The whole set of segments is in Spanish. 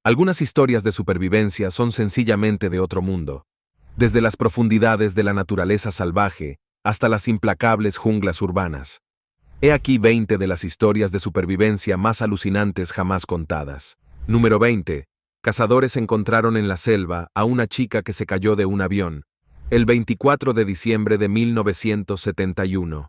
Algunas historias de supervivencia son sencillamente de otro mundo. Desde las profundidades de la naturaleza salvaje hasta las implacables junglas urbanas. He aquí 20 de las historias de supervivencia más alucinantes jamás contadas. Número 20. Cazadores encontraron en la selva a una chica que se cayó de un avión, el 24 de diciembre de 1971.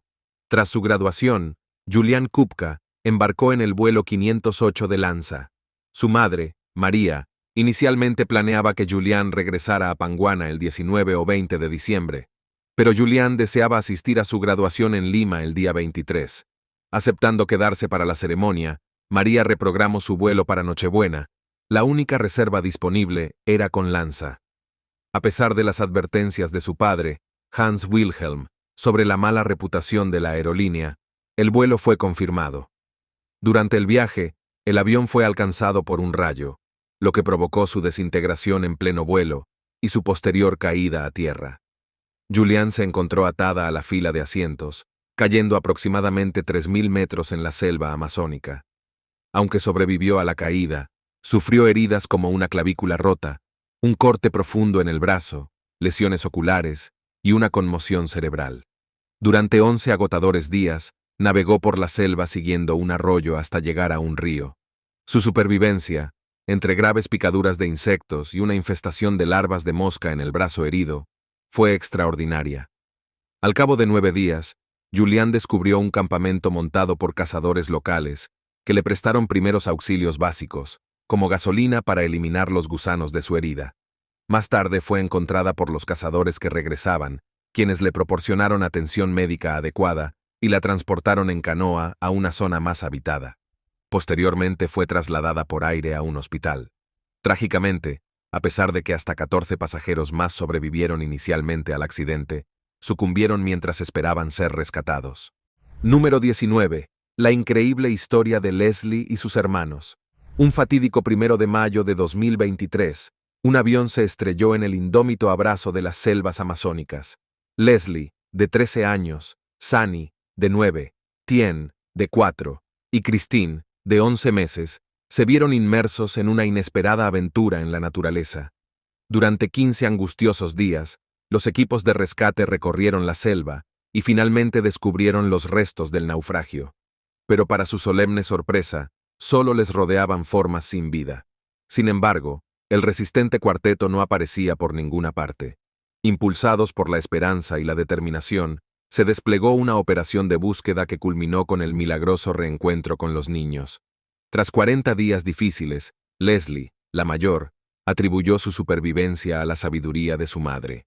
Tras su graduación, Julian Kupka embarcó en el vuelo 508 de Lanza. Su madre, María, inicialmente planeaba que Julian regresara a Panguana el 19 o 20 de diciembre, pero Julian deseaba asistir a su graduación en Lima el día 23. Aceptando quedarse para la ceremonia, María reprogramó su vuelo para Nochebuena. La única reserva disponible era con Lanza. A pesar de las advertencias de su padre, Hans Wilhelm, sobre la mala reputación de la aerolínea, el vuelo fue confirmado. Durante el viaje, el avión fue alcanzado por un rayo, lo que provocó su desintegración en pleno vuelo y su posterior caída a tierra. Julian se encontró atada a la fila de asientos, cayendo aproximadamente 3.000 metros en la selva amazónica. Aunque sobrevivió a la caída, sufrió heridas como una clavícula rota, un corte profundo en el brazo, lesiones oculares y una conmoción cerebral. Durante 11 agotadores días, navegó por la selva siguiendo un arroyo hasta llegar a un río. Su supervivencia, entre graves picaduras de insectos y una infestación de larvas de mosca en el brazo herido, fue extraordinaria. Al cabo de 9 días, Julian descubrió un campamento montado por cazadores locales que le prestaron primeros auxilios básicos, como gasolina para eliminar los gusanos de su herida. Más tarde fue encontrada por los cazadores que regresaban, quienes le proporcionaron atención médica adecuada y la transportaron en canoa a una zona más habitada. Posteriormente fue trasladada por aire a un hospital. Trágicamente, a pesar de que hasta 14 pasajeros más sobrevivieron inicialmente al accidente, sucumbieron mientras esperaban ser rescatados. Número 19. La increíble historia de Leslie y sus hermanos. Un fatídico 1 de mayo de 2023, un avión se estrelló en el indómito abrazo de las selvas amazónicas. Leslie, de 13 años, Sunny, de 9, Tien, de 4, y Christine, de 11 meses, se vieron inmersos en una inesperada aventura en la naturaleza. Durante 15 angustiosos días, los equipos de rescate recorrieron la selva y finalmente descubrieron los restos del naufragio. Pero para su solemne sorpresa, solo les rodeaban formas sin vida. Sin embargo, el resistente cuarteto no aparecía por ninguna parte. Impulsados por la esperanza y la determinación, se desplegó una operación de búsqueda que culminó con el milagroso reencuentro con los niños. Tras 40 días difíciles, Leslie, la mayor, atribuyó su supervivencia a la sabiduría de su madre.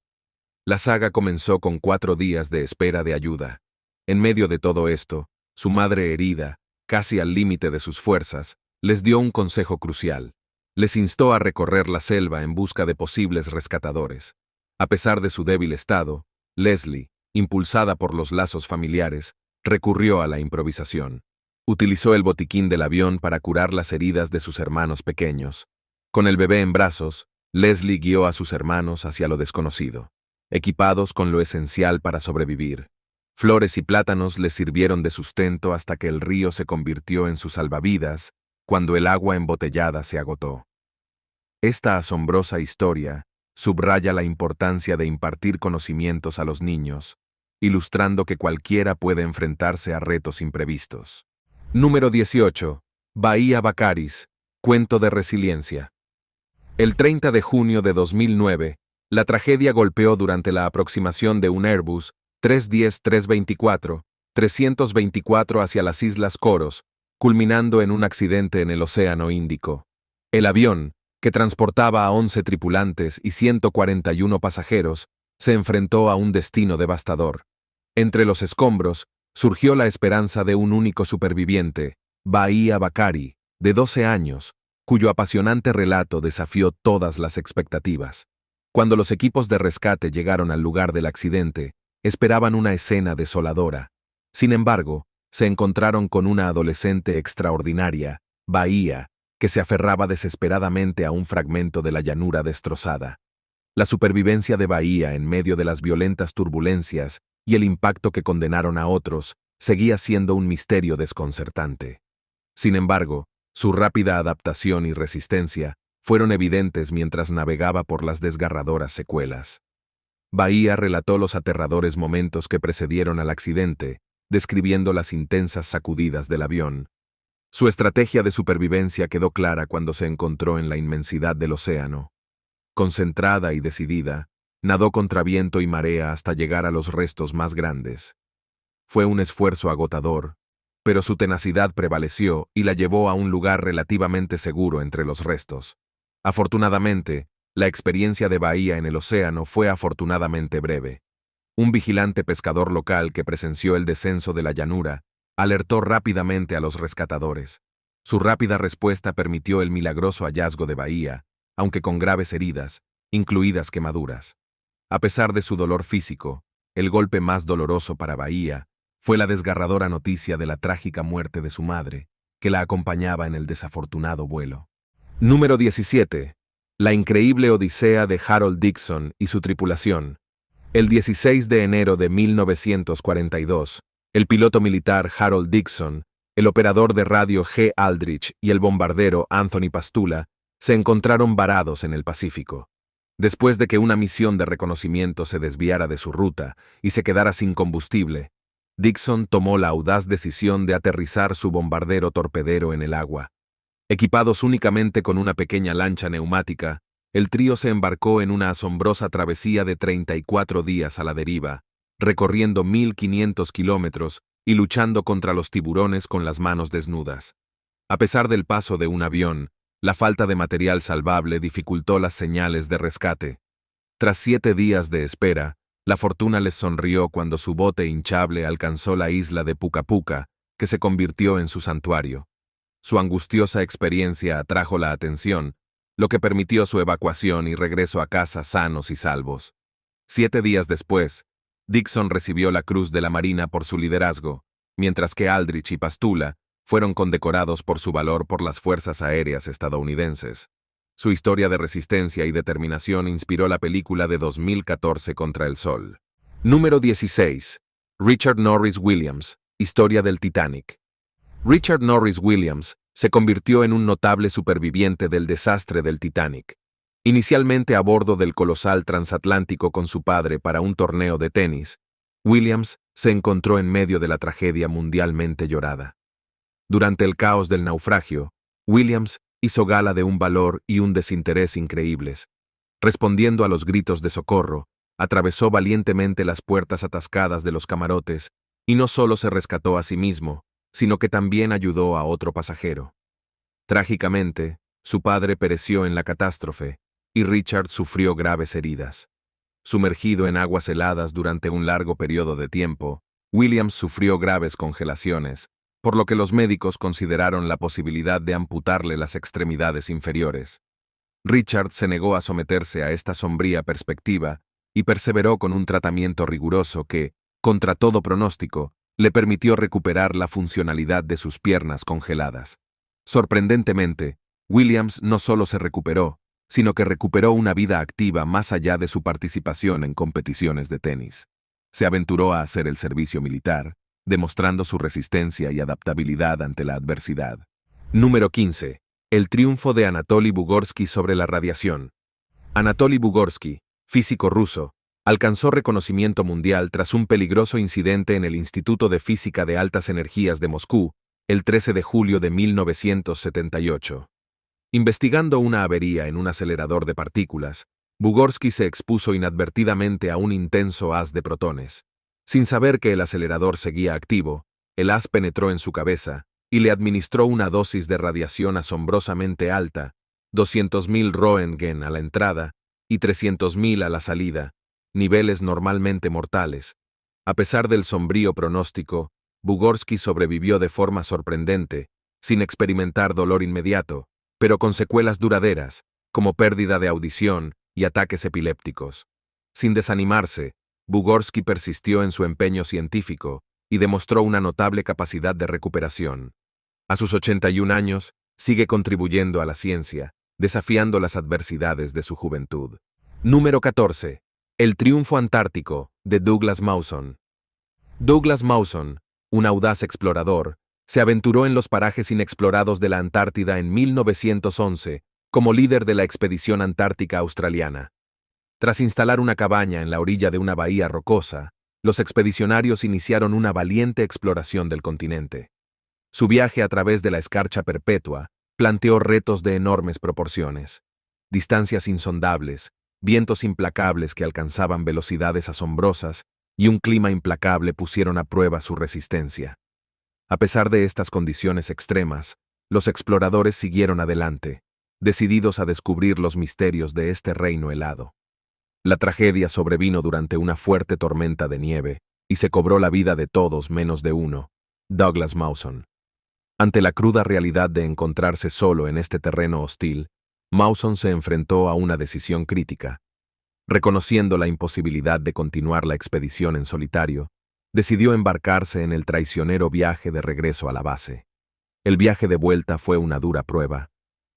La saga comenzó con 4 días de espera de ayuda. En medio de todo esto, su madre herida, casi al límite de sus fuerzas, les dio un consejo crucial. Les instó a recorrer la selva en busca de posibles rescatadores. A pesar de su débil estado, Leslie, impulsada por los lazos familiares, recurrió a la improvisación. Utilizó el botiquín del avión para curar las heridas de sus hermanos pequeños. Con el bebé en brazos, Leslie guió a sus hermanos hacia lo desconocido, equipados con lo esencial para sobrevivir. Flores y plátanos les sirvieron de sustento hasta que el río se convirtió en su salvavidas cuando el agua embotellada se agotó. Esta asombrosa historia subraya la importancia de impartir conocimientos a los niños, ilustrando que cualquiera puede enfrentarse a retos imprevistos. Número 18. Bahía Bacaris, cuento de resiliencia. El 30 de junio de 2009, la tragedia golpeó durante la aproximación de un Airbus 310-324 hacia las Islas Coros, culminando en un accidente en el Océano Índico. El avión, que transportaba a 11 tripulantes y 141 pasajeros, se enfrentó a un destino devastador. Entre los escombros, surgió la esperanza de un único superviviente, Bahía Bakari, de 12 años, cuyo apasionante relato desafió todas las expectativas. Cuando los equipos de rescate llegaron al lugar del accidente, esperaban una escena desoladora. Sin embargo, se encontraron con una adolescente extraordinaria, Bahía, que se aferraba desesperadamente a un fragmento de la llanura destrozada. La supervivencia de Bahía en medio de las violentas turbulencias y el impacto que condenaron a otros seguía siendo un misterio desconcertante. Sin embargo, su rápida adaptación y resistencia fueron evidentes mientras navegaba por las desgarradoras secuelas. Bahía relató los aterradores momentos que precedieron al accidente, describiendo las intensas sacudidas del avión. Su estrategia de supervivencia quedó clara cuando se encontró en la inmensidad del océano. Concentrada y decidida, nadó contra viento y marea hasta llegar a los restos más grandes. Fue un esfuerzo agotador, pero su tenacidad prevaleció y la llevó a un lugar relativamente seguro entre los restos. Afortunadamente, la experiencia de Bahía en el océano fue afortunadamente breve. Un vigilante pescador local que presenció el descenso de la llanura alertó rápidamente a los rescatadores. Su rápida respuesta permitió el milagroso hallazgo de Bahía, aunque con graves heridas, incluidas quemaduras. A pesar de su dolor físico, el golpe más doloroso para Bahía fue la desgarradora noticia de la trágica muerte de su madre, que la acompañaba en el desafortunado vuelo. Número 17. La increíble odisea de Harold Dixon y su tripulación. El 16 de enero de 1942, el piloto militar Harold Dixon, el operador de radio G. Aldrich y el bombardero Anthony Pastula se encontraron varados en el Pacífico. Después de que una misión de reconocimiento se desviara de su ruta y se quedara sin combustible, Dixon tomó la audaz decisión de aterrizar su bombardero torpedero en el agua. Equipados únicamente con una pequeña lancha neumática, el trío se embarcó en una asombrosa travesía de 34 días a la deriva, recorriendo 1.500 kilómetros y luchando contra los tiburones con las manos desnudas. A pesar del paso de un avión, la falta de material salvable dificultó las señales de rescate. Tras 7 días de espera, la fortuna les sonrió cuando su bote hinchable alcanzó la isla de Puka Puka, que se convirtió en su santuario. Su angustiosa experiencia atrajo la atención, lo que permitió su evacuación y regreso a casa sanos y salvos. 7 días después, Dixon recibió la Cruz de la Marina por su liderazgo, mientras que Aldrich y Pastula fueron condecorados por su valor por las Fuerzas Aéreas estadounidenses. Su historia de resistencia y determinación inspiró la película de 2014 Contra el Sol. Número 16. Richard Norris Williams, Historia del Titanic. Richard Norris Williams se convirtió en un notable superviviente del desastre del Titanic. Inicialmente a bordo del colosal transatlántico con su padre para un torneo de tenis, Williams se encontró en medio de la tragedia mundialmente llorada. Durante el caos del naufragio, Williams hizo gala de un valor y un desinterés increíbles. Respondiendo a los gritos de socorro, atravesó valientemente las puertas atascadas de los camarotes y no solo se rescató a sí mismo, sino que también ayudó a otro pasajero. Trágicamente, su padre pereció en la catástrofe y Richard sufrió graves heridas. Sumergido en aguas heladas durante un largo periodo de tiempo, Williams sufrió graves congelaciones, por lo que los médicos consideraron la posibilidad de amputarle las extremidades inferiores. Richard se negó a someterse a esta sombría perspectiva y perseveró con un tratamiento riguroso que, contra todo pronóstico, le permitió recuperar la funcionalidad de sus piernas congeladas. Sorprendentemente, Williams no solo se recuperó, sino que recuperó una vida activa más allá de su participación en competiciones de tenis. Se aventuró a hacer el servicio militar, demostrando su resistencia y adaptabilidad ante la adversidad. Número 15. El triunfo de Anatoly Bugorsky sobre la radiación. Anatoly Bugorsky, físico ruso, alcanzó reconocimiento mundial tras un peligroso incidente en el Instituto de Física de Altas Energías de Moscú, el 13 de julio de 1978. Investigando una avería en un acelerador de partículas, Bugorsky se expuso inadvertidamente a un intenso haz de protones. Sin saber que el acelerador seguía activo, el haz penetró en su cabeza y le administró una dosis de radiación asombrosamente alta, 200.000 Röntgen a la entrada y 300.000 a la salida, niveles normalmente mortales. A pesar del sombrío pronóstico, Bugorsky sobrevivió de forma sorprendente, sin experimentar dolor inmediato, pero con secuelas duraderas, como pérdida de audición y ataques epilépticos. Sin desanimarse, Bugorsky persistió en su empeño científico y demostró una notable capacidad de recuperación. A sus 81 años, sigue contribuyendo a la ciencia, desafiando las adversidades de su juventud. Número 14. El triunfo antártico, de Douglas Mawson. Douglas Mawson, un audaz explorador, se aventuró en los parajes inexplorados de la Antártida en 1911 como líder de la expedición antártica australiana. Tras instalar una cabaña en la orilla de una bahía rocosa, los expedicionarios iniciaron una valiente exploración del continente. Su viaje a través de la escarcha perpetua planteó retos de enormes proporciones. Distancias insondables, vientos implacables que alcanzaban velocidades asombrosas y un clima implacable pusieron a prueba su resistencia. A pesar de estas condiciones extremas, los exploradores siguieron adelante, decididos a descubrir los misterios de este reino helado. La tragedia sobrevino durante una fuerte tormenta de nieve y se cobró la vida de todos menos de uno, Douglas Mawson. Ante la cruda realidad de encontrarse solo en este terreno hostil, Mawson se enfrentó a una decisión crítica. Reconociendo la imposibilidad de continuar la expedición en solitario, decidió embarcarse en el traicionero viaje de regreso a la base. El viaje de vuelta fue una dura prueba.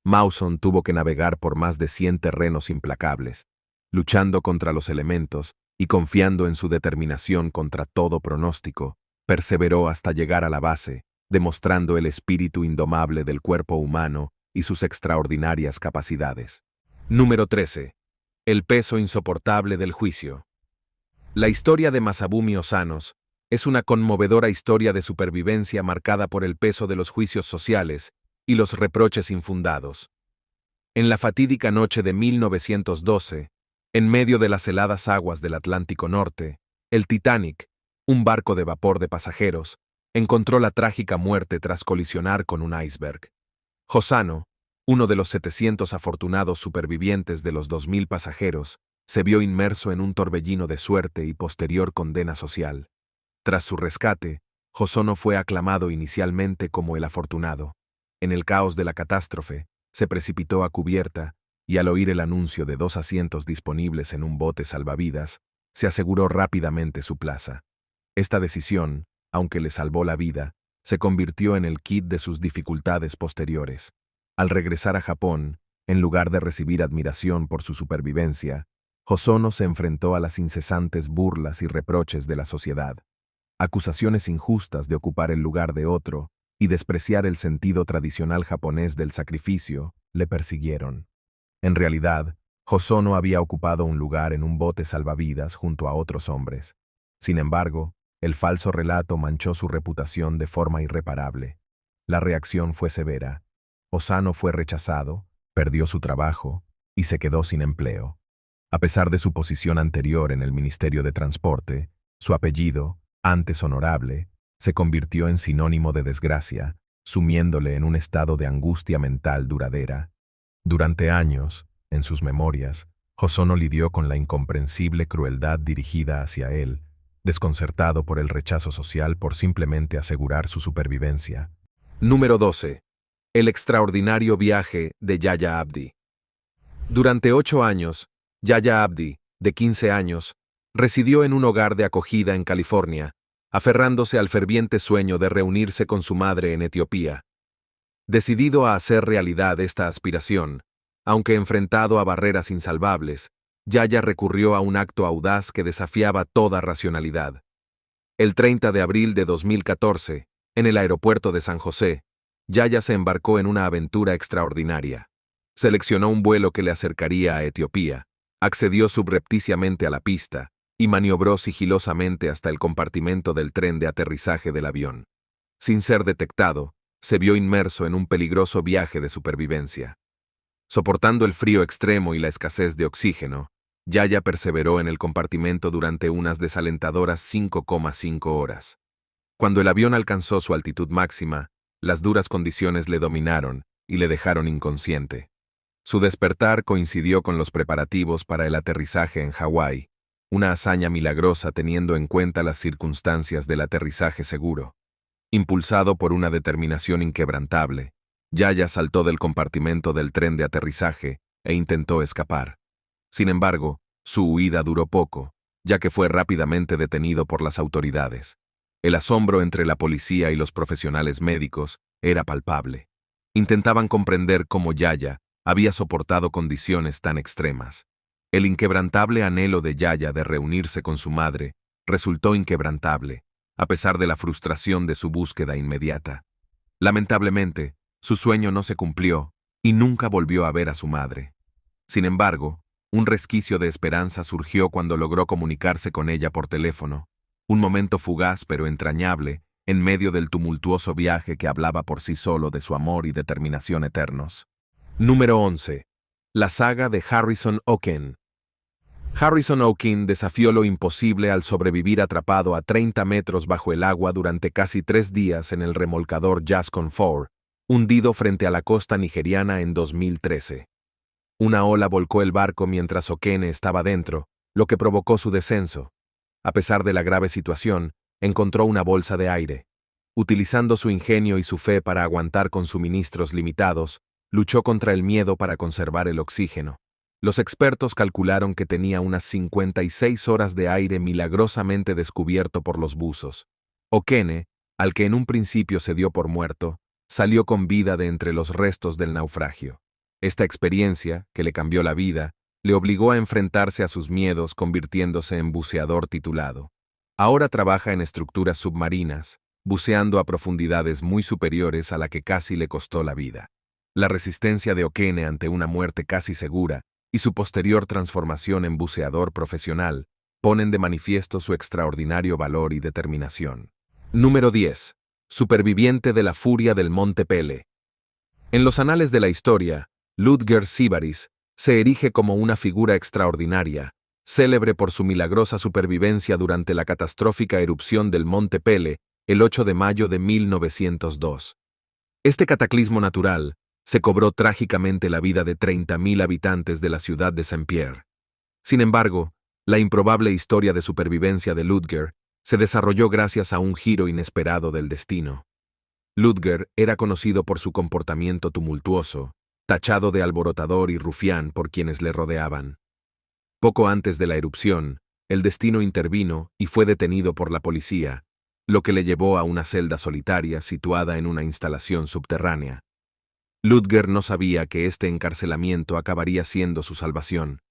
Mawson tuvo que navegar por más de 100 terrenos implacables, luchando contra los elementos y confiando en su determinación contra todo pronóstico, perseveró hasta llegar a la base, demostrando el espíritu indomable del cuerpo humano y sus extraordinarias capacidades. Número 13. El peso insoportable del juicio. La historia de Masabumi Osanos es una conmovedora historia de supervivencia marcada por el peso de los juicios sociales y los reproches infundados. En la fatídica noche de 1912, en medio de las heladas aguas del Atlántico Norte, el Titanic, un barco de vapor de pasajeros, encontró la trágica muerte tras colisionar con un iceberg. Josano, uno de los 700 afortunados supervivientes de los 2000 pasajeros, se vio inmerso en un torbellino de suerte y posterior condena social. Tras su rescate, Hosono fue aclamado inicialmente como el afortunado. En el caos de la catástrofe, se precipitó a cubierta y al oír el anuncio de 2 asientos disponibles en un bote salvavidas, se aseguró rápidamente su plaza. Esta decisión, aunque le salvó la vida, se convirtió en el quid de sus dificultades posteriores. Al regresar a Japón, en lugar de recibir admiración por su supervivencia, Hosono se enfrentó a las incesantes burlas y reproches de la sociedad. Acusaciones injustas de ocupar el lugar de otro y despreciar el sentido tradicional japonés del sacrificio le persiguieron. En realidad, Hosono había ocupado un lugar en un bote salvavidas junto a otros hombres. Sin embargo, el falso relato manchó su reputación de forma irreparable. La reacción fue severa. Osano fue rechazado, perdió su trabajo y se quedó sin empleo. A pesar de su posición anterior en el Ministerio de Transporte, su apellido, antes honorable, se convirtió en sinónimo de desgracia, sumiéndole en un estado de angustia mental duradera. Durante años, en sus memorias, Hosono lidió con la incomprensible crueldad dirigida hacia él, desconcertado por el rechazo social por simplemente asegurar su supervivencia. Número 12. El extraordinario viaje de Yaya Abdi. Durante 8 años, Yaya Abdi, de 15 años, residió en un hogar de acogida en California, aferrándose al ferviente sueño de reunirse con su madre en Etiopía. Decidido a hacer realidad esta aspiración, aunque enfrentado a barreras insalvables, Yaya recurrió a un acto audaz que desafiaba toda racionalidad. El 30 de abril de 2014, en el aeropuerto de San José, Yaya se embarcó en una aventura extraordinaria. Seleccionó un vuelo que le acercaría a Etiopía, accedió subrepticiamente a la pista y maniobró sigilosamente hasta el compartimento del tren de aterrizaje del avión. Sin ser detectado, se vio inmerso en un peligroso viaje de supervivencia. Soportando el frío extremo y la escasez de oxígeno, Yaya perseveró en el compartimento durante unas desalentadoras 5,5 horas. Cuando el avión alcanzó su altitud máxima, las duras condiciones le dominaron y le dejaron inconsciente. Su despertar coincidió con los preparativos para el aterrizaje en Hawái, una hazaña milagrosa teniendo en cuenta las circunstancias del aterrizaje seguro. Impulsado por una determinación inquebrantable, Yaya saltó del compartimento del tren de aterrizaje e intentó escapar. Sin embargo, su huida duró poco, ya que fue rápidamente detenido por las autoridades. El asombro entre la policía y los profesionales médicos era palpable. Intentaban comprender cómo Yaya había soportado condiciones tan extremas. El inquebrantable anhelo de Yaya de reunirse con su madre resultó inquebrantable, a pesar de la frustración de su búsqueda inmediata. Lamentablemente, su sueño no se cumplió, y nunca volvió a ver a su madre. Sin embargo, un resquicio de esperanza surgió cuando logró comunicarse con ella por teléfono, un momento fugaz pero entrañable, en medio del tumultuoso viaje que hablaba por sí solo de su amor y determinación eternos. Número 11. La saga de Harrison Oken. Harrison Oken desafió lo imposible al sobrevivir atrapado a 30 metros bajo el agua durante casi 3 días en el remolcador Jascon 4, hundido frente a la costa nigeriana en 2013. Una ola volcó el barco mientras Okene estaba dentro, lo que provocó su descenso. A pesar de la grave situación, encontró una bolsa de aire. Utilizando su ingenio y su fe para aguantar con suministros limitados, luchó contra el miedo para conservar el oxígeno. Los expertos calcularon que tenía unas 56 horas de aire milagrosamente descubierto por los buzos. Okene, al que en un principio se dio por muerto, salió con vida de entre los restos del naufragio. Esta experiencia, que le cambió la vida, le obligó a enfrentarse a sus miedos convirtiéndose en buceador titulado. Ahora trabaja en estructuras submarinas, buceando a profundidades muy superiores a la que casi le costó la vida. La resistencia de Okene ante una muerte casi segura y su posterior transformación en buceador profesional ponen de manifiesto su extraordinario valor y determinación. Número 10. Superviviente de la furia del Monte Pele. En los anales de la historia, Ludger Sybaris se erige como una figura extraordinaria, célebre por su milagrosa supervivencia durante la catastrófica erupción del Monte Pele el 8 de mayo de 1902. Este cataclismo natural se cobró trágicamente la vida de 30.000 habitantes de la ciudad de Saint-Pierre. Sin embargo, la improbable historia de supervivencia de Ludger se desarrolló gracias a un giro inesperado del destino. Ludger era conocido por su comportamiento tumultuoso, tachado de alborotador y rufián por quienes le rodeaban. Poco antes de la erupción, el destino intervino y fue detenido por la policía, lo que le llevó a una celda solitaria situada en una instalación subterránea. Ludger no sabía que este encarcelamiento acabaría siendo su salvación.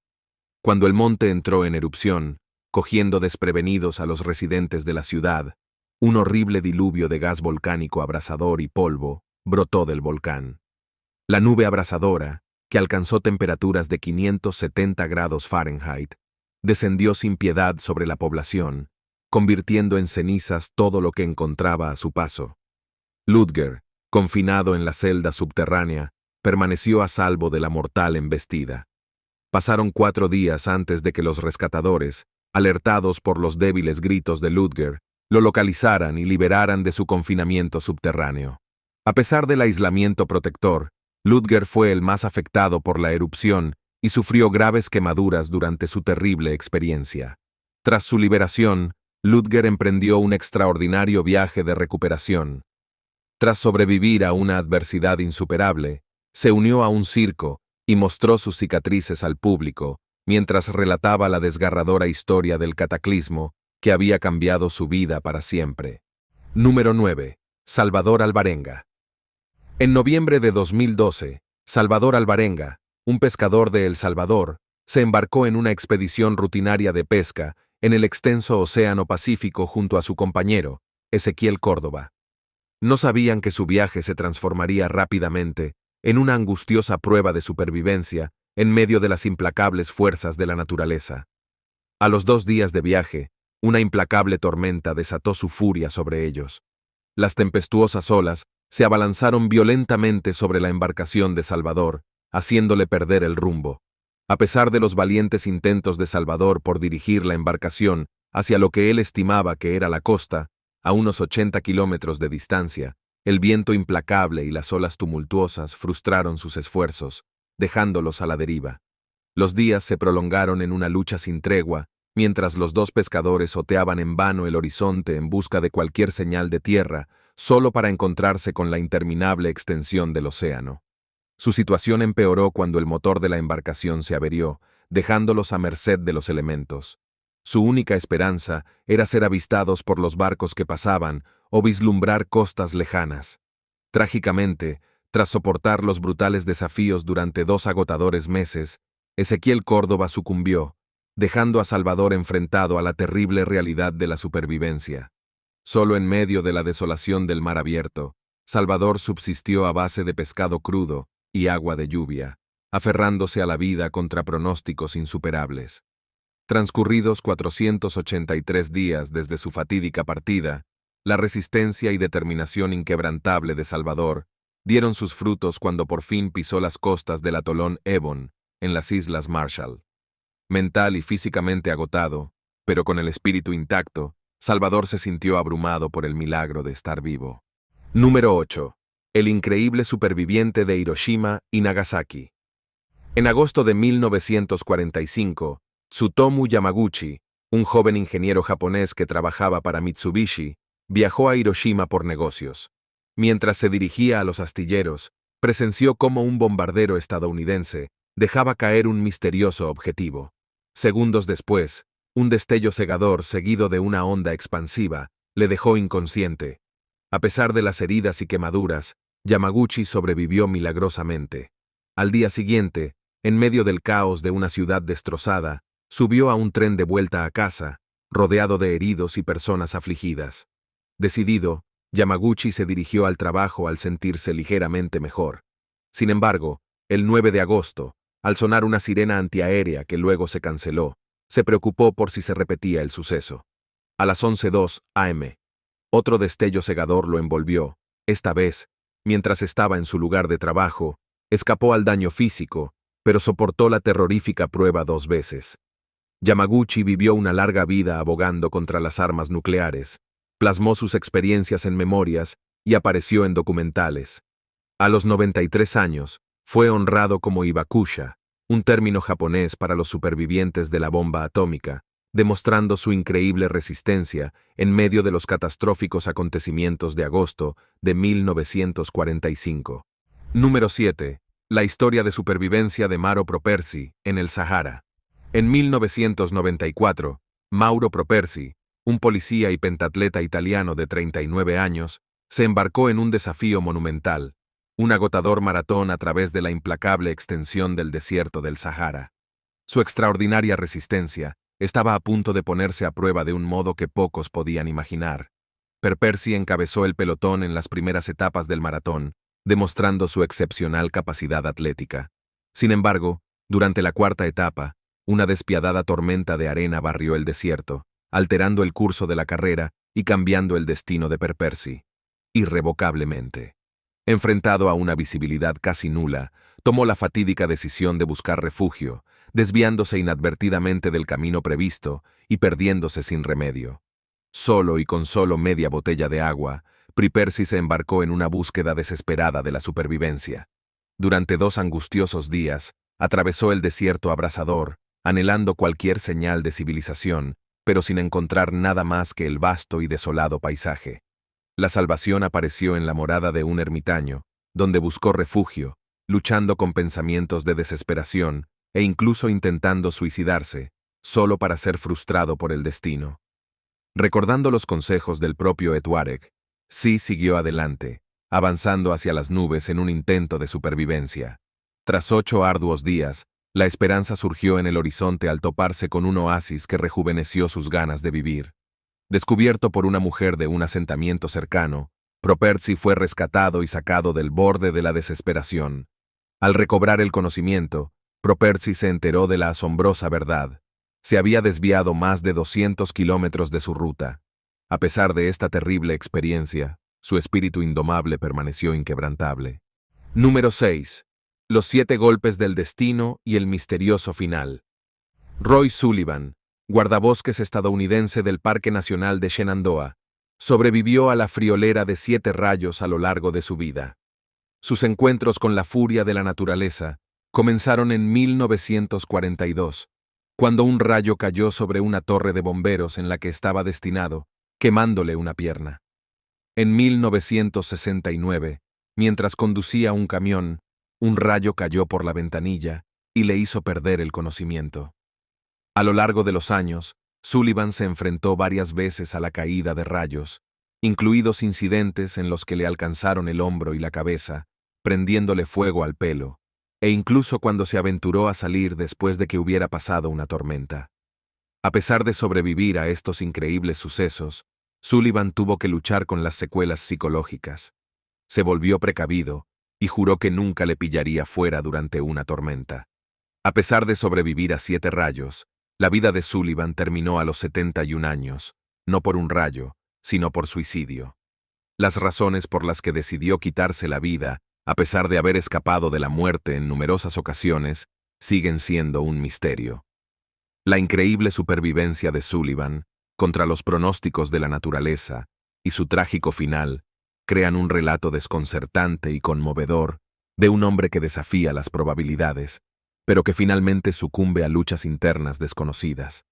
Cuando el monte entró en erupción, cogiendo desprevenidos a los residentes de la ciudad, un horrible diluvio de gas volcánico abrasador y polvo brotó del volcán. La nube abrasadora, que alcanzó temperaturas de 570 grados Fahrenheit, descendió sin piedad sobre la población, convirtiendo en cenizas todo lo que encontraba a su paso. Ludger, confinado en la celda subterránea, permaneció a salvo de la mortal embestida. Pasaron 4 días antes de que los rescatadores, alertados por los débiles gritos de Ludger, lo localizaran y liberaran de su confinamiento subterráneo. A pesar del aislamiento protector, Ludger fue el más afectado por la erupción y sufrió graves quemaduras durante su terrible experiencia. Tras su liberación, Ludger emprendió un extraordinario viaje de recuperación. Tras sobrevivir a una adversidad insuperable, se unió a un circo y mostró sus cicatrices al público, mientras relataba la desgarradora historia del cataclismo que había cambiado su vida para siempre. Número 9. Salvador Alvarenga. En noviembre de 2012, Salvador Alvarenga, un pescador de El Salvador, se embarcó en una expedición rutinaria de pesca en el extenso Océano Pacífico junto a su compañero, Ezequiel Córdoba. No sabían que su viaje se transformaría rápidamente en una angustiosa prueba de supervivencia en medio de las implacables fuerzas de la naturaleza. A los 2 días de viaje, una implacable tormenta desató su furia sobre ellos. Las tempestuosas olas se abalanzaron violentamente sobre la embarcación de Salvador, haciéndole perder el rumbo. A pesar de los valientes intentos de Salvador por dirigir la embarcación hacia lo que él estimaba que era la costa, a unos 80 kilómetros de distancia, el viento implacable y las olas tumultuosas frustraron sus esfuerzos, dejándolos a la deriva. Los días se prolongaron en una lucha sin tregua, mientras los 2 pescadores oteaban en vano el horizonte en busca de cualquier señal de tierra, solo para encontrarse con la interminable extensión del océano. Su situación empeoró cuando el motor de la embarcación se averió, dejándolos a merced de los elementos. Su única esperanza era ser avistados por los barcos que pasaban o vislumbrar costas lejanas. Trágicamente, tras soportar los brutales desafíos durante 2 agotadores meses, Ezequiel Córdoba sucumbió, dejando a Salvador enfrentado a la terrible realidad de la supervivencia. Solo en medio de la desolación del mar abierto, Salvador subsistió a base de pescado crudo, y agua de lluvia, aferrándose a la vida contra pronósticos insuperables. Transcurridos 483 días desde su fatídica partida, la resistencia y determinación inquebrantable de Salvador dieron sus frutos cuando por fin pisó las costas del atolón Ebon, en las Islas Marshall. Mental y físicamente agotado, pero con el espíritu intacto, Salvador se sintió abrumado por el milagro de estar vivo. Número 8. El increíble superviviente de Hiroshima y Nagasaki. En agosto de 1945, Tsutomu Yamaguchi, un joven ingeniero japonés que trabajaba para Mitsubishi, viajó a Hiroshima por negocios. Mientras se dirigía a los astilleros, presenció cómo un bombardero estadounidense dejaba caer un misterioso objetivo. Segundos después, un destello cegador seguido de una onda expansiva le dejó inconsciente. A pesar de las heridas y quemaduras, Yamaguchi sobrevivió milagrosamente. Al día siguiente, en medio del caos de una ciudad destrozada, subió a un tren de vuelta a casa, rodeado de heridos y personas afligidas. Decidido, Yamaguchi se dirigió al trabajo al sentirse ligeramente mejor. Sin embargo, el 9 de agosto, al sonar una sirena antiaérea que luego se canceló, se preocupó por si se repetía el suceso. A las 11:02 am, otro destello cegador lo envolvió. Esta vez, mientras estaba en su lugar de trabajo, escapó al daño físico, pero soportó la terrorífica prueba 2 veces. Yamaguchi vivió una larga vida abogando contra las armas nucleares, plasmó sus experiencias en memorias y apareció en documentales. A los 93 años, fue honrado como Hibakusha, un término japonés para los supervivientes de la bomba atómica, demostrando su increíble resistencia en medio de los catastróficos acontecimientos de agosto de 1945. Número 7. La historia de supervivencia de Mauro Propersi en el Sahara. En 1994, Mauro Propersi, un policía y pentatleta italiano de 39 años, se embarcó en un desafío monumental, un agotador maratón a través de la implacable extensión del desierto del Sahara. Su extraordinaria resistencia estaba a punto de ponerse a prueba de un modo que pocos podían imaginar. Propersi encabezó el pelotón en las primeras etapas del maratón, demostrando su excepcional capacidad atlética. Sin embargo, durante la cuarta etapa, una despiadada tormenta de arena barrió el desierto, alterando el curso de la carrera y cambiando el destino de Propersi. Irrevocablemente. Enfrentado a una visibilidad casi nula, tomó la fatídica decisión de buscar refugio, desviándose inadvertidamente del camino previsto y perdiéndose sin remedio. Solo y con solo media botella de agua, Propersi se embarcó en una búsqueda desesperada de la supervivencia. Durante 2 angustiosos días, atravesó el desierto abrasador, anhelando cualquier señal de civilización, pero sin encontrar nada más que el vasto y desolado paisaje. La salvación apareció en la morada de un ermitaño, donde buscó refugio, luchando con pensamientos de desesperación e incluso intentando suicidarse, solo para ser frustrado por el destino. Recordando los consejos del propio Tuareg, sí siguió adelante, avanzando hacia las nubes en un intento de supervivencia. Tras 8 arduos días, la esperanza surgió en el horizonte al toparse con un oasis que rejuveneció sus ganas de vivir. Descubierto por una mujer de un asentamiento cercano, Propersi fue rescatado y sacado del borde de la desesperación. Al recobrar el conocimiento, Propersi se enteró de la asombrosa verdad. Se había desviado más de 200 kilómetros de su ruta. A pesar de esta terrible experiencia, su espíritu indomable permaneció inquebrantable. Número 6. Los 7 golpes del destino y el misterioso final. Roy Sullivan, guardabosques estadounidense del Parque Nacional de Shenandoah, sobrevivió a la friolera de 7 rayos a lo largo de su vida. Sus encuentros con la furia de la naturaleza comenzaron en 1942, cuando un rayo cayó sobre una torre de bomberos en la que estaba destinado, quemándole una pierna. En 1969, mientras conducía un camión, un rayo cayó por la ventanilla y le hizo perder el conocimiento. A lo largo de los años, Sullivan se enfrentó varias veces a la caída de rayos, incluidos incidentes en los que le alcanzaron el hombro y la cabeza, prendiéndole fuego al pelo, e incluso cuando se aventuró a salir después de que hubiera pasado una tormenta. A pesar de sobrevivir a estos increíbles sucesos, Sullivan tuvo que luchar con las secuelas psicológicas. Se volvió precavido, y juró que nunca le pillaría fuera durante una tormenta. A pesar de sobrevivir a 7 rayos, la vida de Sullivan terminó a los 71 años, no por un rayo, sino por suicidio. Las razones por las que decidió quitarse la vida, a pesar de haber escapado de la muerte en numerosas ocasiones, siguen siendo un misterio. La increíble supervivencia de Sullivan, contra los pronósticos de la naturaleza, y su trágico final, crean un relato desconcertante y conmovedor de un hombre que desafía las probabilidades, pero que finalmente sucumbe a luchas internas desconocidas.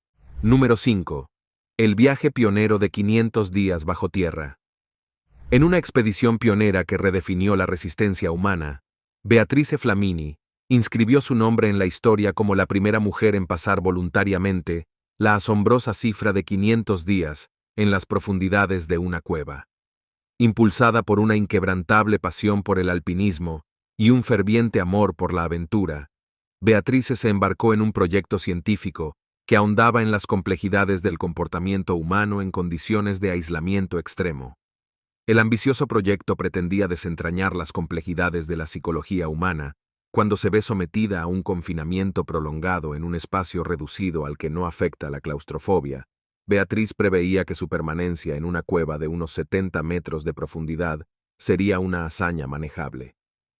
Número 5. El viaje pionero de 500 días bajo tierra. En una expedición pionera que redefinió la resistencia humana, Beatrice Flamini inscribió su nombre en la historia como la primera mujer en pasar voluntariamente la asombrosa cifra de 500 días en las profundidades de una cueva. Impulsada por una inquebrantable pasión por el alpinismo y un ferviente amor por la aventura, Beatrice se embarcó en un proyecto científico que ahondaba en las complejidades del comportamiento humano en condiciones de aislamiento extremo. El ambicioso proyecto pretendía desentrañar las complejidades de la psicología humana cuando se ve sometida a un confinamiento prolongado en un espacio reducido al que no afecta la claustrofobia. Beatriz preveía que su permanencia en una cueva de unos 70 metros de profundidad sería una hazaña manejable.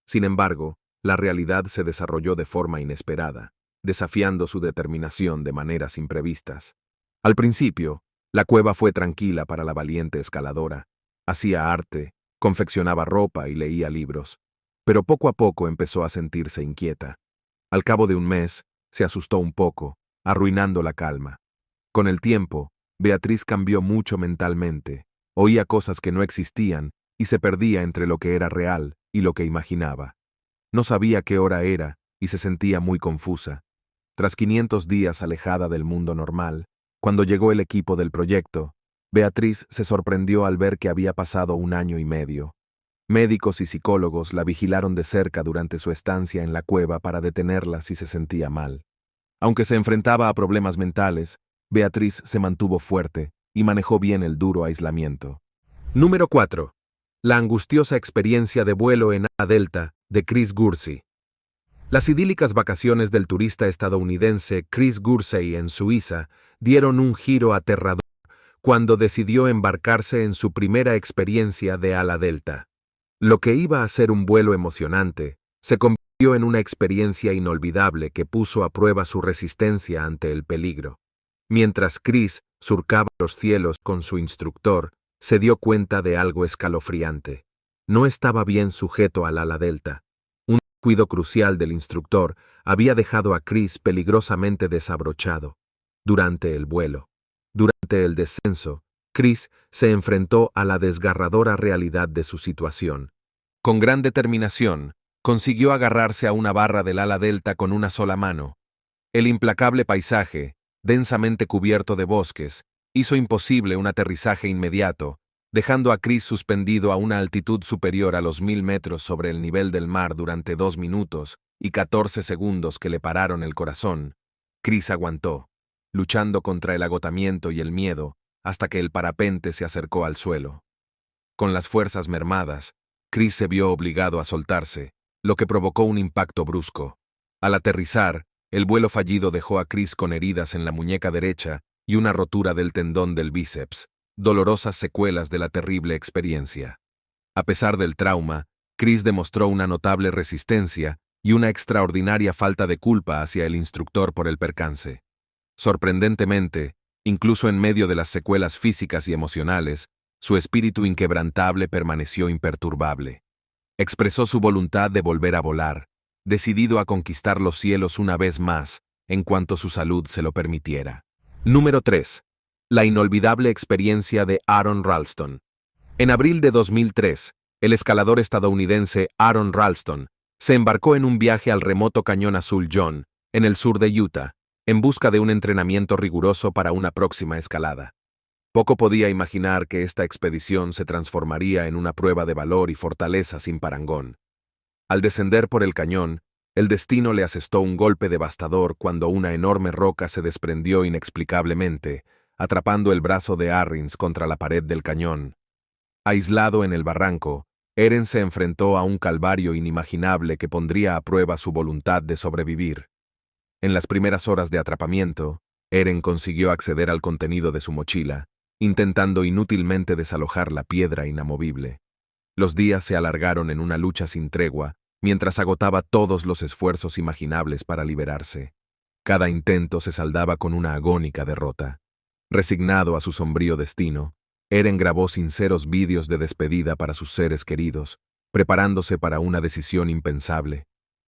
Sin embargo, la realidad se desarrolló de forma inesperada, desafiando su determinación de maneras imprevistas. Al principio, la cueva fue tranquila para la valiente escaladora. Hacía arte, confeccionaba ropa y leía libros, pero poco a poco empezó a sentirse inquieta. Al cabo de un mes, se asustó un poco, arruinando la calma. Con el tiempo, Beatriz cambió mucho mentalmente, oía cosas que no existían y se perdía entre lo que era real y lo que imaginaba. No sabía qué hora era y se sentía muy confusa. Tras 500 días alejada del mundo normal, cuando llegó el equipo del proyecto, Beatriz se sorprendió al ver que había pasado 1 año y medio. Médicos y psicólogos la vigilaron de cerca durante su estancia en la cueva para detenerla si se sentía mal. Aunque se enfrentaba a problemas mentales, Beatriz se mantuvo fuerte y manejó bien el duro aislamiento. Número 4. La angustiosa experiencia de vuelo en ala delta de Chris Gursey. Las idílicas vacaciones del turista estadounidense Chris Gursey en Suiza dieron un giro aterrador cuando decidió embarcarse en su primera experiencia de ala delta. Lo que iba a ser un vuelo emocionante se convirtió en una experiencia inolvidable que puso a prueba su resistencia ante el peligro. Mientras Chris surcaba los cielos con su instructor, se dio cuenta de algo escalofriante. No estaba bien sujeto al ala delta. Un descuido crucial del instructor había dejado a Chris peligrosamente desabrochado. Durante el vuelo. Durante el descenso, Chris se enfrentó a la desgarradora realidad de su situación. Con gran determinación, consiguió agarrarse a una barra del ala delta con una sola mano. El implacable paisaje, densamente cubierto de bosques, hizo imposible un aterrizaje inmediato, dejando a Chris suspendido a una altitud superior a los 1000 metros sobre el nivel del mar durante 2 minutos y 14 segundos que le pararon el corazón. Chris aguantó, luchando contra el agotamiento y el miedo, hasta que el parapente se acercó al suelo. Con las fuerzas mermadas, Chris se vio obligado a soltarse, lo que provocó un impacto brusco. Al aterrizar, el vuelo fallido dejó a Chris con heridas en la muñeca derecha y una rotura del tendón del bíceps, dolorosas secuelas de la terrible experiencia. A pesar del trauma, Chris demostró una notable resistencia y una extraordinaria falta de culpa hacia el instructor por el percance. Sorprendentemente, incluso en medio de las secuelas físicas y emocionales, su espíritu inquebrantable permaneció imperturbable. Expresó su voluntad de volver a volar, decidido a conquistar los cielos una vez más, en cuanto su salud se lo permitiera. Número 3. La inolvidable experiencia de Aron Ralston. En abril de 2003, el escalador estadounidense Aron Ralston se embarcó en un viaje al remoto Cañón Azul John, en el sur de Utah, en busca de un entrenamiento riguroso para una próxima escalada. Poco podía imaginar que esta expedición se transformaría en una prueba de valor y fortaleza sin parangón. Al descender por el cañón, el destino le asestó un golpe devastador cuando una enorme roca se desprendió inexplicablemente, atrapando el brazo de Arrins contra la pared del cañón. Aislado en el barranco, Eren se enfrentó a un calvario inimaginable que pondría a prueba su voluntad de sobrevivir. En las primeras horas de atrapamiento, Eren consiguió acceder al contenido de su mochila, intentando inútilmente desalojar la piedra inamovible. Los días se alargaron en una lucha sin tregua, mientras agotaba todos los esfuerzos imaginables para liberarse. Cada intento se saldaba con una agónica derrota. Resignado a su sombrío destino, Eren grabó sinceros vídeos de despedida para sus seres queridos, preparándose para una decisión impensable.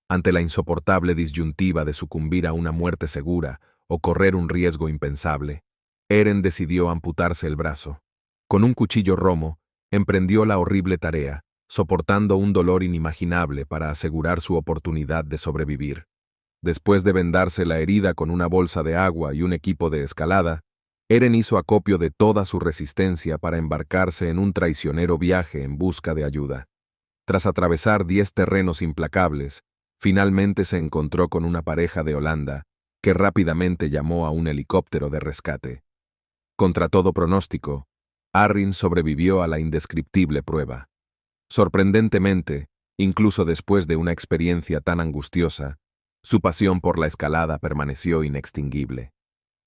Ante la insoportable disyuntiva de sucumbir a una muerte segura o correr un riesgo impensable, Eren decidió amputarse el brazo. Con un cuchillo romo, emprendió la horrible tarea, soportando un dolor inimaginable para asegurar su oportunidad de sobrevivir. Después de vendarse la herida con una bolsa de agua y un equipo de escalada, Eren hizo acopio de toda su resistencia para embarcarse en un traicionero viaje en busca de ayuda. Tras atravesar 10 terrenos implacables, finalmente se encontró con una pareja de Holanda, que rápidamente llamó a un helicóptero de rescate. Contra todo pronóstico, Arryn sobrevivió a la indescriptible prueba. Sorprendentemente, incluso después de una experiencia tan angustiosa, su pasión por la escalada permaneció inextinguible.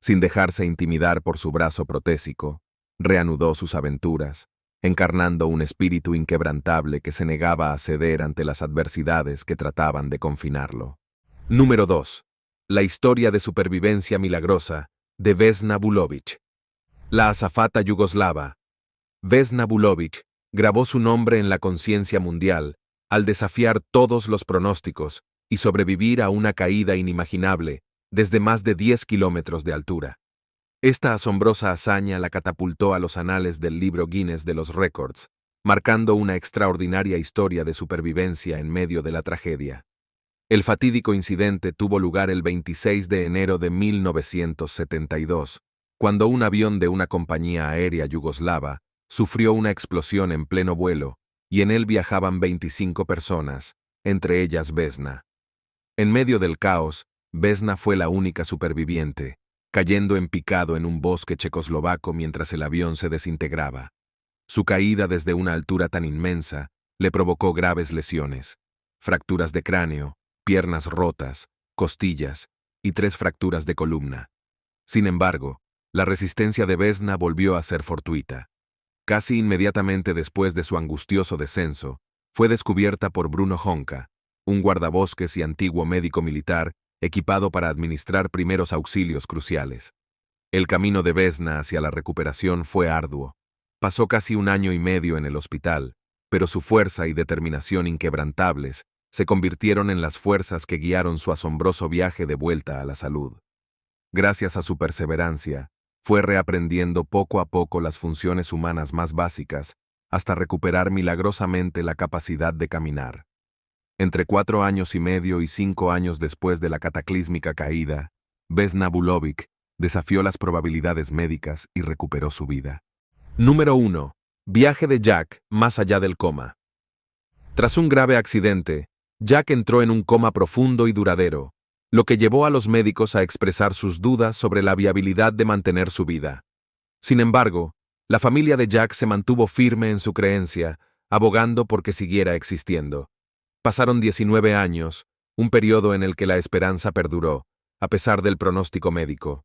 Sin dejarse intimidar por su brazo protésico, reanudó sus aventuras, encarnando un espíritu inquebrantable que se negaba a ceder ante las adversidades que trataban de confinarlo. Número 2. La historia de supervivencia milagrosa de Vesna Vulović. La azafata yugoslava Vesna Vulović grabó su nombre en la conciencia mundial al desafiar todos los pronósticos y sobrevivir a una caída inimaginable desde más de 10 kilómetros de altura. Esta asombrosa hazaña la catapultó a los anales del libro Guinness de los récords, marcando una extraordinaria historia de supervivencia en medio de la tragedia. El fatídico incidente tuvo lugar el 26 de enero de 1972, cuando un avión de una compañía aérea yugoslava sufrió una explosión en pleno vuelo, y en él viajaban 25 personas, entre ellas Vesna. En medio del caos, Vesna fue la única superviviente, cayendo en picado en un bosque checoslovaco mientras el avión se desintegraba. Su caída desde una altura tan inmensa le provocó graves lesiones, fracturas de cráneo, piernas rotas, costillas y 3 fracturas de columna. Sin embargo, la resistencia de Vesna volvió a ser fortuita. Casi inmediatamente después de su angustioso descenso, fue descubierta por Bruno Honka, un guardabosques y antiguo médico militar equipado para administrar primeros auxilios cruciales. El camino de Vesna hacia la recuperación fue arduo. Pasó casi 1 año y medio en el hospital, pero su fuerza y determinación inquebrantables se convirtieron en las fuerzas que guiaron su asombroso viaje de vuelta a la salud. Gracias a su perseverancia, fue reaprendiendo poco a poco las funciones humanas más básicas, hasta recuperar milagrosamente la capacidad de caminar. Entre 4 años y medio y 5 años después de la cataclísmica caída, Vesna Vulović desafió las probabilidades médicas y recuperó su vida. Número 1. Viaje de Jack más allá del coma. Tras un grave accidente, Jack entró en un coma profundo y duradero, lo que llevó a los médicos a expresar sus dudas sobre la viabilidad de mantener su vida. Sin embargo, la familia de Jack se mantuvo firme en su creencia, abogando por que siguiera existiendo. Pasaron 19 años, un periodo en el que la esperanza perduró, a pesar del pronóstico médico.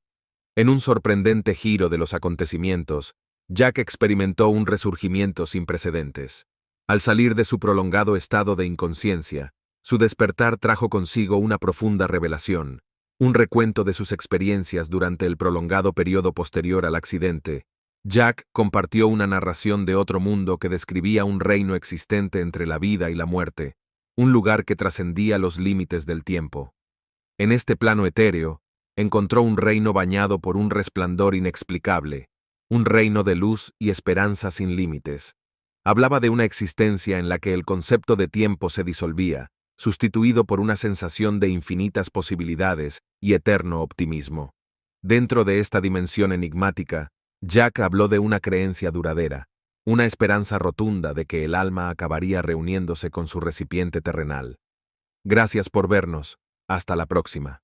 En un sorprendente giro de los acontecimientos, Jack experimentó un resurgimiento sin precedentes. Al salir de su prolongado estado de inconsciencia, su despertar trajo consigo una profunda revelación, un recuento de sus experiencias durante el prolongado periodo posterior al accidente. Jack compartió una narración de otro mundo que describía un reino existente entre la vida y la muerte, un lugar que trascendía los límites del tiempo. En este plano etéreo, encontró un reino bañado por un resplandor inexplicable, un reino de luz y esperanza sin límites. Hablaba de una existencia en la que el concepto de tiempo se disolvía, sustituido por una sensación de infinitas posibilidades y eterno optimismo. Dentro de esta dimensión enigmática, Jack habló de una creencia duradera, una esperanza rotunda de que el alma acabaría reuniéndose con su recipiente terrenal. Gracias por vernos. Hasta la próxima.